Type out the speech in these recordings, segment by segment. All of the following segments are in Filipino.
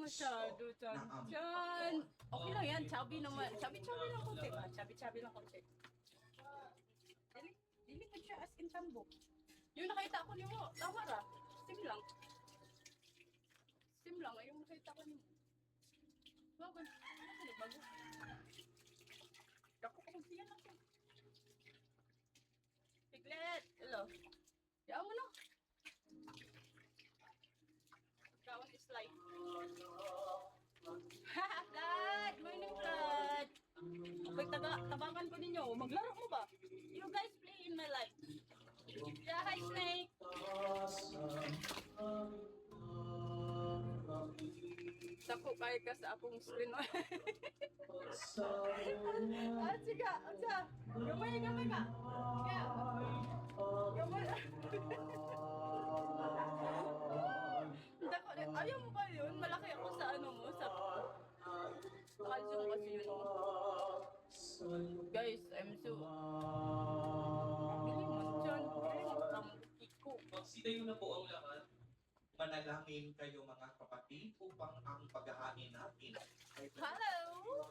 masyado, Chan. Okay lang yan, chubby naman. Chubby lang konti ba? Chubby lang konti. Dili ko siya as in tambok. Yung nakita ko niyo mo, tama ra. Sim lang. Sim lang, yung nakita ko niyo. Bago. Bago. Dako ko siya lang siya. Piglet! Hello. Diyan mo na. Kawan is life. Haha, Vlad! Morning, Vlad! Tabangan ko ninyo. Maglaro mo ba? You guys play in my life. Yeah, hi, Snake! Sako kay ka sa akong screen. Sige, gamay ka. Gamay. Ayaw mo ba yun? Malaki ako sa ano mo, sa kalsyo kasi yun. Guys, I'm so... Bili mo dyan. Bili mo tamiko. Magsidayo na po ang lahat. Manalangin kayo mga kapatid upang ang paghahain natin ay Hello!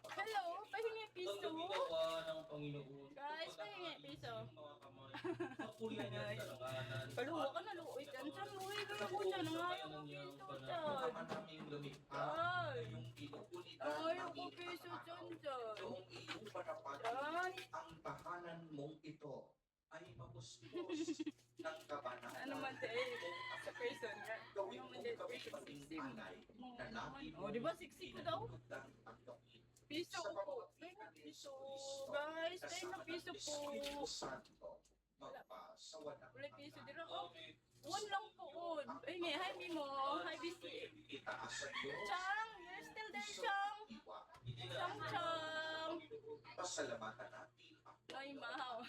Hello! Pahingi piso! Ang ginawa ng Panginoon. Guys, pahingi piso. Mga kamay. Mapulihan niya sa langanan. Paluwa ka na, luoy dyan. Diyan, luoy ka na po dyan. Ang ayaw ko piso dyan. Ang naming lumikha Ay! yung inuulitan Ang ayaw ko piso dyan dyan. yung iyong panapati Dyan. ang tahanan mong ito ay mapuspos ng kabanalan. Ano man sa person nga. Gawin Yung mo man kami maging anay na lagi Oh, di ba siksi ko daw? ang gawin. Piso po. Ay na piso. Guys, ay na piso po. Espiritu Santo, magpasawalang Wala piso dito. Oh, one lang po. Ay nga, hi Mimo. Hi BC. itaas sa Diyos. Chang, you're still there, Chang. Chang. Pasalamatan natin ang Ay, mahaw.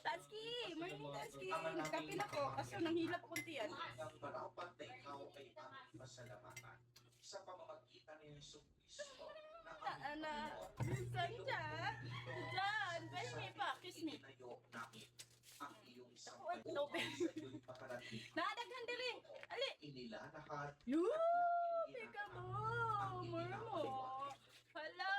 Tatsky! Morning, Tatsky! Ama namin Nagkape na ko, kaso nanghilap ko tiyan. ang marapat na ikaw ay aming pasalamatan sa pamamagitan ni Yesu Cristo na aming Ana, Panginoon. minsan dyan. Dyan, pahingi pa, kiss me. Itinayo namin ang iyong Ako, sampu tubig. sa iyo'y pakarating. Nadaghan dili. Ali. Inilalakad Yoo! Pika mo! Murmo! Hala!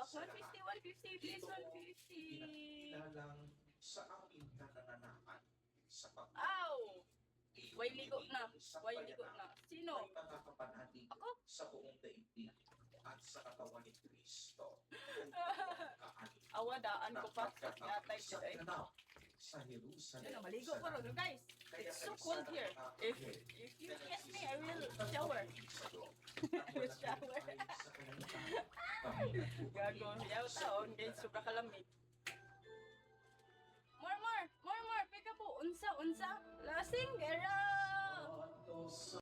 150, 150, please, 150. Pinakilala sa aming kanananahan sa pag- Ow! iyong Way ligo na. sa Way ligo bayanan. na. Sino? Ay makakapanatid Ako? sa buong daigdig at sa katawan ni Kristo. Awadaan ko pa sa yatay sa today. ganap sa Jerusalem. Ano, maligo pa rin. Guys, it's so cold here. If you get me, I will shower. Shower. Gago, yaw taon, guys, sobra kalamig. More, pika po, unsa, lasing, girl!